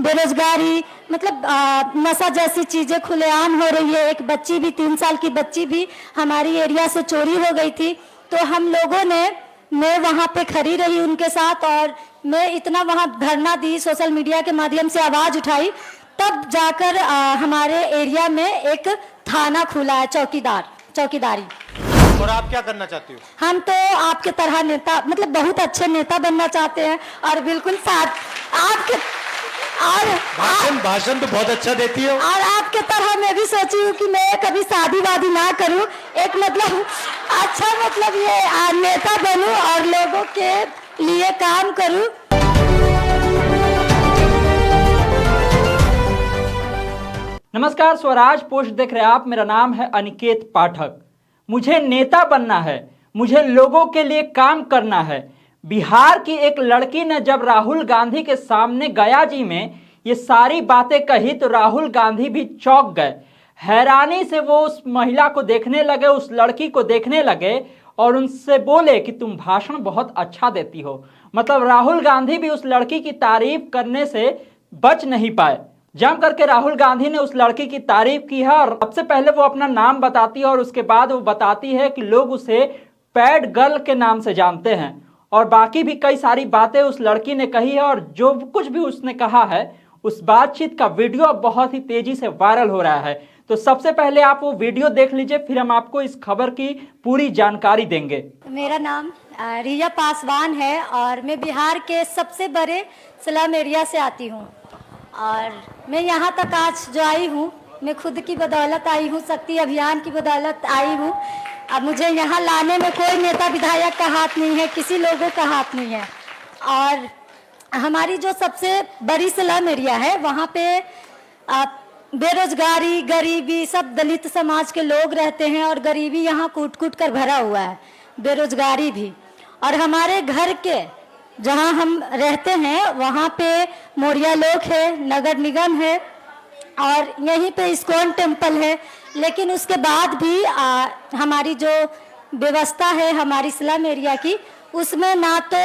बेरोजगारी, मतलब नशा जैसी चीजें खुलेआम हो रही है। एक बच्ची भी, 3 साल की बच्ची भी हमारी एरिया से चोरी हो गई थी। तो हम लोगों ने, मैं वहाँ पे खड़ी रही उनके साथ, और मैं इतना वहाँ धरना दी, सोशल मीडिया के माध्यम से आवाज उठाई, तब जाकर हमारे एरिया में एक थाना खुला है, चौकीदारी। और आप क्या करना चाहती हो? हम तो आपके तरह नेता, मतलब बहुत अच्छे नेता बनना चाहते हैं, और बिल्कुल साथ आपके, और भाषण तो बहुत अच्छा देती हो। और आपके तरह मैं भी सोची हूँ कि मैं कभी शादी वादी ना करूँ, एक मतलब अच्छा, मतलब ये नेता बनूं और लोगों के लिए काम करूं। नमस्कार, स्वराज पोस्ट देख रहे हैं आप। मेरा नाम है अनिकेत पाठक। मुझे नेता बनना है, मुझे लोगों के लिए काम करना है। बिहार की एक लड़की ने जब राहुल गांधी के सामने गया जी में ये सारी बातें कही तो राहुल गांधी भी चौंक गए। हैरानी से वो उस महिला को देखने लगे, उस लड़की को देखने लगे और उनसे बोले कि तुम भाषण बहुत अच्छा देती हो। मतलब राहुल गांधी भी उस लड़की की तारीफ करने से बच नहीं पाए। जम करके राहुल गांधी ने उस लड़की की तारीफ की है और सबसे पहले वो अपना नाम बताती है और उसके बाद वो बताती है कि लोग उसे पैड गर्ल के नाम से जानते हैं। और बाकी भी कई सारी बातें उस लड़की ने कही है और जो कुछ भी उसने कहा है उस बातचीत का वीडियो अब बहुत ही तेजी से वायरल हो रहा है। तो सबसे पहले आप वो वीडियो देख लीजिए, फिर हम आपको इस खबर की पूरी जानकारी देंगे। मेरा नाम रिया पासवान है और मैं बिहार के सबसे बड़े स्लम एरिया से आती हूँ, और मैं यहाँ तक आज जो आई हूँ, मैं खुद की बदौलत आई हूँ, शक्ति अभियान की बदौलत आई हूँ। अब मुझे यहाँ लाने में कोई नेता विधायक का हाथ नहीं है, किसी लोगों का हाथ नहीं है। और हमारी जो सबसे बड़ी स्लम एरिया है, वहाँ पे बेरोजगारी, गरीबी, सब दलित समाज के लोग रहते हैं, और गरीबी यहाँ कूट कूट कर भरा हुआ है, बेरोजगारी भी। और हमारे घर के जहाँ हम रहते हैं वहाँ पे मोरिया लोक है, नगर निगम है, और यहीं पे इस्कॉन टेम्पल है। लेकिन उसके बाद भी हमारी जो व्यवस्था है हमारी स्लम एरिया की, उसमें ना तो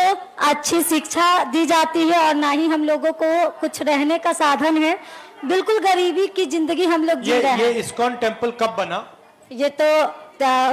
अच्छी शिक्षा दी जाती है और ना ही हम लोगों को कुछ रहने का साधन है। बिल्कुल गरीबी की जिंदगी हम लोग जी रहे हैं। ये इस्कॉन टेम्पल कब बना? ये तो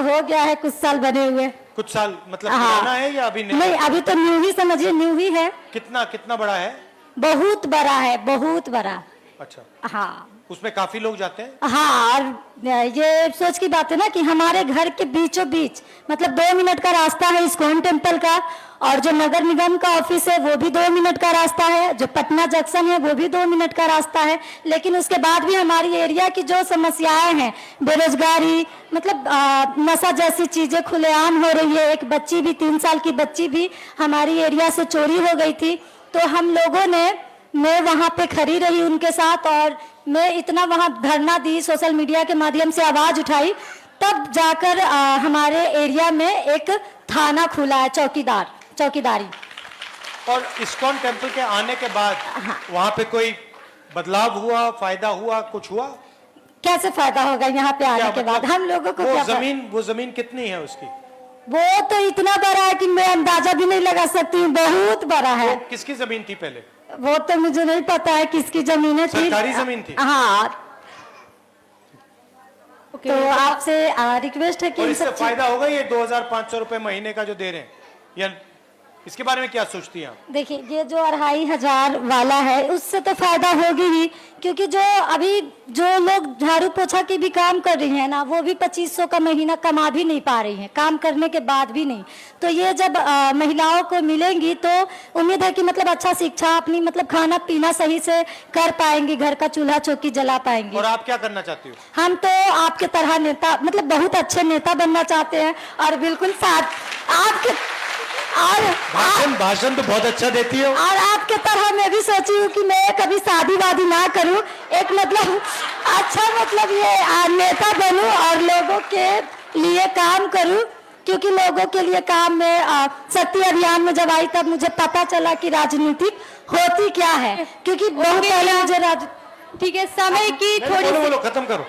हो गया है, कुछ साल बने हुए। कुछ साल मतलब पुराना है या अभी नहीं, अभी तो न्यू ही समझिए, न्यू ही है। कितना बड़ा है? बहुत बड़ा है, बहुत बड़ा। अच्छा, हाँ, उसमें काफी लोग जाते हैं। हाँ, और ये सोच की बात है ना कि हमारे घर के बीचों बीच, मतलब 2 मिनट का रास्ता है इस्कॉन टेम्पल का, और जो नगर निगम का ऑफिस है वो भी 2 मिनट का रास्ता है, जो पटना जंक्शन है वो भी 2 मिनट का रास्ता है। लेकिन उसके बाद भी हमारी एरिया की जो समस्याएं हैं, बेरोजगारी, मतलब नशा जैसी चीजें खुलेआम हो रही है। एक बच्ची भी, 3 साल की बच्ची भी हमारी एरिया से चोरी हो गई थी। तो हम लोगों ने, मैं वहाँ पे खड़ी रही उनके साथ, और मैं इतना वहाँ धरना दी, सोशल मीडिया के माध्यम से आवाज उठाई, तब जाकर हमारे एरिया में एक थाना खुला है, चौकीदारी। और इस्कॉन टेम्पल के आने के बाद वहाँ पे कोई बदलाव हुआ, फायदा हुआ, कुछ हुआ? कैसे फायदा होगा यहाँ पे आने के बाद? हम लोगों को वो जमीन कितनी है उसकी? वो तो इतना बड़ा है कि मैं अंदाजा भी नहीं लगा सकती हूँ, बहुत बड़ा है। किसकी जमीन थी पहले? वो तो मुझे नहीं पता है किसकी जमीनें थी। सरकारी जमीन थी? हाँ। तो आपसे रिक्वेस्ट है कि इससे फायदा होगा ये 2500 रुपए महीने का जो दे रहे हैं, या इसके बारे में क्या सोचती हैं आप? देखिए, ये जो 2500 वाला है उससे तो फायदा होगी ही, क्योंकि जो अभी जो लोग झाड़ू पोछा की भी काम कर रही हैं ना, वो भी 2500 का महीना कमा भी नहीं पा रही हैं, काम करने के बाद भी नहीं। तो ये जब महिलाओं को मिलेंगी तो उम्मीद है कि मतलब अच्छा शिक्षा, अपनी मतलब खाना पीना सही से कर पाएंगी, घर का चूल्हा चौकी जला पाएंगी। और आप क्या करना चाहती हो? हम तो आपके तरह नेता, मतलब बहुत अच्छे नेता बनना चाहते हैं, और बिल्कुल साथ आपके, और भाषण तो बहुत अच्छा देती हो। और आपके तरह मैं भी सोची हूँ कि मैं कभी शादी वादी ना करूँ, एक मतलब अच्छा, मतलब ये नेता बनूं और लोगों के लिए काम करूं। क्योंकि लोगों के लिए काम में शक्ति अभियान में जब आई तब मुझे पता चला कि राजनीति होती क्या है। क्योंकि बहुत पहले मुझे ठीक है, समय की थोड़ी बोलो, खत्म करो।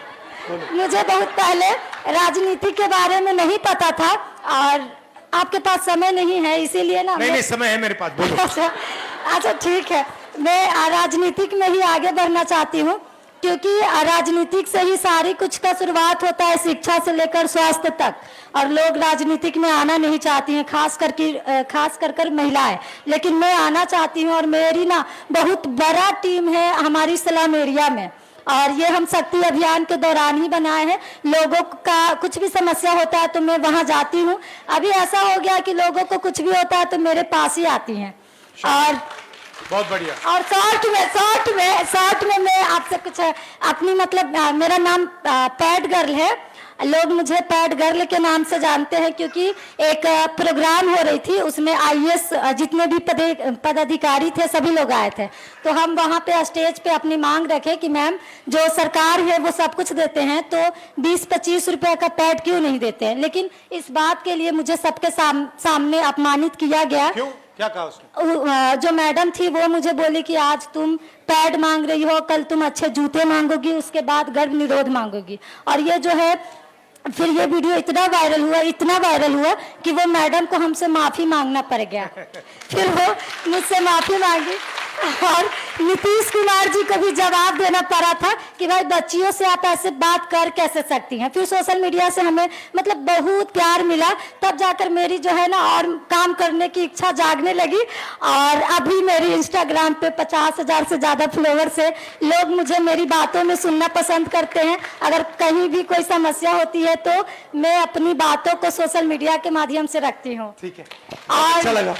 मुझे बहुत पहले राजनीति के बारे में नहीं पता था, और आपके पास समय नहीं है इसीलिए ना। नहीं, समय है मेरे पास, बोलो। अच्छा ठीक है। मैं राजनीतिक में ही आगे बढ़ना चाहती हूँ, क्योंकि राजनीतिक से ही सारी कुछ का शुरुआत होता है, शिक्षा से लेकर स्वास्थ्य तक। और लोग राजनीतिक में आना नहीं चाहती हैं, खास कर महिलाएं, लेकिन मैं आना चाहती हूँ। और मेरी ना बहुत बड़ा टीम है हमारी सलाम एरिया में, और ये हम शक्ति अभियान के दौरान ही बनाए हैं। लोगों का कुछ भी समस्या होता है तो मैं वहाँ जाती हूँ। अभी ऐसा हो गया कि लोगों को कुछ भी होता है तो मेरे पास ही आती हैं। और बहुत बढ़िया। और शॉर्ट में मैं आपसे कुछ अपनी मतलब मेरा नाम पैड गर्ल है। लोग मुझे पैड गर्ल के नाम से जानते हैं, क्योंकि एक प्रोग्राम हो रही थी, उसमें आईएएस जितने भी पदाधिकारी थे सभी लोग आए थे। तो हम वहाँ पे स्टेज पे अपनी मांग रखे कि मैम, जो सरकार है वो सब कुछ देते हैं, तो 20-25 रुपए का पैड क्यों नहीं देते हैं। लेकिन इस बात के लिए मुझे सबके सामने अपमानित किया गया। क्यों? क्या कहा उसने? जो मैडम थी वो मुझे बोली कि आज तुम पैड मांग रही हो, कल तुम अच्छे जूते मांगोगी, उसके बाद गर्भ निरोध मांगोगी। और ये जो है, फिर ये वीडियो इतना वायरल हुआ कि वो मैडम को हमसे माफी मांगना पड़ गया। फिर वो मुझसे माफी मांगी, और नीतीश कुमार जी को भी जवाब देना पड़ा था कि भाई बच्चियों से आप ऐसे बात कर कैसे सकती हैं। फिर सोशल मीडिया से हमें मतलब बहुत प्यार मिला, तब जाकर मेरी जो है ना और काम करने की इच्छा जागने लगी। और अभी मेरी इंस्टाग्राम पे 50,000 से ज़्यादा फॉलोवर्स है। लोग मुझे मेरी बातों में सुनना पसंद करते हैं। अगर कहीं भी कोई समस्या होती है तो मैं अपनी बातों को सोशल मीडिया के माध्यम से रखती हूँ। ठीक है, और अच्छा लगा।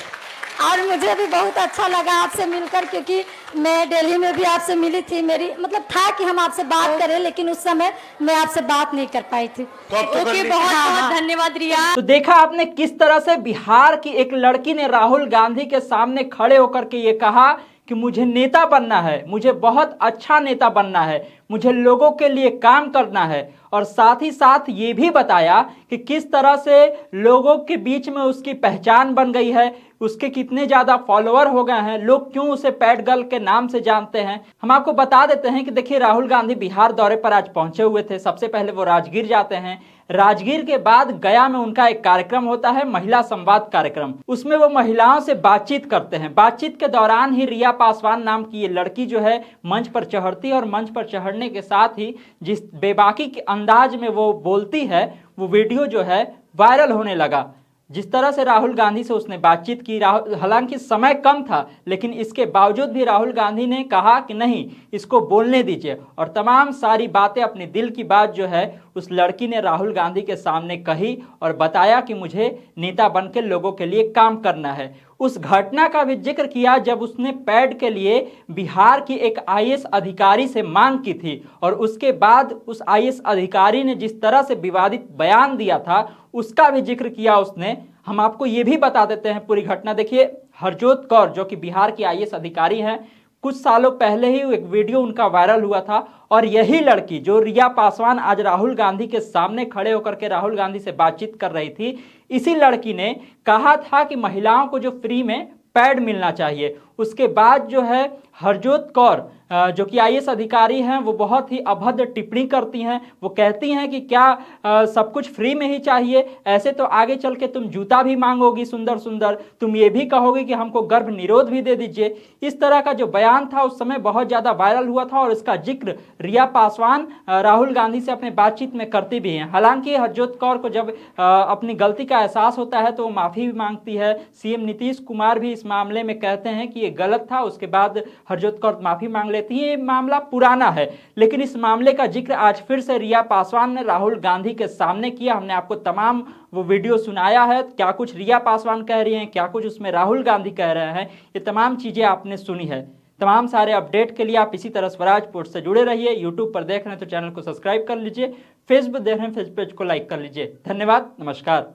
और मुझे भी बहुत अच्छा लगा आपसे मिलकर, क्योंकि मैं दिल्ली में भी आपसे मिली थी। मेरी मतलब था कि हम आपसे बात करें, लेकिन उस समय मैं आपसे बात नहीं कर पाई थी। तो अब तो कर ओके, ली। बहुत हाँ। बहुत धन्यवाद रिया। तो देखा आपने किस तरह से बिहार की एक लड़की ने राहुल गांधी के सामने खड़े होकर के ये कहा कि मुझे नेता बनना है, मुझे बहुत अच्छा नेता बनना है, मुझे लोगों के लिए काम करना है। और साथ ही साथ ये भी बताया कि किस तरह से लोगों के बीच में उसकी पहचान बन गई है, उसके कितने ज़्यादा फॉलोअर हो गए हैं, लोग क्यों उसे पैड गर्ल के नाम से जानते हैं। हम आपको बता देते हैं कि देखिए, राहुल गांधी बिहार दौरे पर आज पहुंचे हुए थे। सबसे पहले वो राजगीर जाते हैं, राजगीर के बाद गया में उनका एक कार्यक्रम होता है, महिला संवाद कार्यक्रम। उसमें वो महिलाओं से बातचीत करते हैं। बातचीत के दौरान ही रिया पासवान नाम की ये लड़की जो है मंच पर चढ़ती है, और मंच पर चढ़ने के साथ ही जिस बेबाकी के अंदाज में वो बोलती है, वो वीडियो जो है वायरल होने लगा। जिस तरह से राहुल गांधी से उसने बातचीत की, हालांकि समय कम था, लेकिन इसके बावजूद भी राहुल गांधी ने कहा कि नहीं, इसको बोलने दीजिए। और तमाम सारी बातें, अपने दिल की बात जो है उस लड़की ने राहुल गांधी के सामने कही, और बताया कि मुझे नेता बनकर लोगों के लिए काम करना है। उस घटना का भी जिक्र किया जब उसने पैड के लिए बिहार की एक आईएएस अधिकारी से मांग की थी, और उसके बाद उस आईएएस अधिकारी ने जिस तरह से विवादित बयान दिया था उसका भी जिक्र किया उसने। हम आपको ये भी बता देते हैं पूरी घटना। देखिए, हरजोत कौर जो कि बिहार की आईएएस अधिकारी हैं, कुछ सालों पहले ही एक वीडियो उनका वायरल हुआ था, और यही लड़की जो रिया पासवान आज राहुल गांधी के सामने खड़े होकर के राहुल गांधी से बातचीत कर रही थी, इसी लड़की ने कहा था कि महिलाओं को जो फ्री में पैड मिलना चाहिए। उसके बाद जो है हरजोत कौर जो कि आईएएस अधिकारी हैं, वो बहुत ही अभद्र टिप्पणी करती हैं। वो कहती हैं कि क्या सब कुछ फ्री में ही चाहिए, ऐसे तो आगे चल के तुम जूता भी मांगोगी सुंदर सुंदर, तुम ये भी कहोगे कि हमको गर्भ निरोध भी दे दीजिए। इस तरह का जो बयान था उस समय बहुत ज़्यादा वायरल हुआ था, और इसका जिक्र रिया पासवान राहुल गांधी से अपने बातचीत में करती भी हैं। हालांकि हरजोत कौर को जब अपनी गलती का एहसास होता है तो वो माफ़ी भी मांगती है। सीएम नीतीश कुमार भी इस मामले में कहते हैं कि ये गलत था, उसके बाद हरजोत कौर माफ़ी मांग लेती है। ये मामला पुराना है, लेकिन इस मामले का जिक्र आज फिर से रिया पासवान ने राहुल गांधी के सामने किया। हमने आपको तमाम वो वीडियो सुनाया है, क्या कुछ रिया पासवान कह रही हैं, क्या कुछ उसमें राहुल गांधी कह रहे हैं, ये तमाम चीज़ें आपने सुनी है। तमाम सारे अपडेट के लिए आप इसी तरह स्वराज पोस्ट से जुड़े रहिए। यूट्यूब पर देख रहे हैं तो चैनल को सब्सक्राइब कर लीजिए, फेसबुक देख रहे हैं फेसबुक पेज को लाइक कर लीजिए। धन्यवाद, नमस्कार।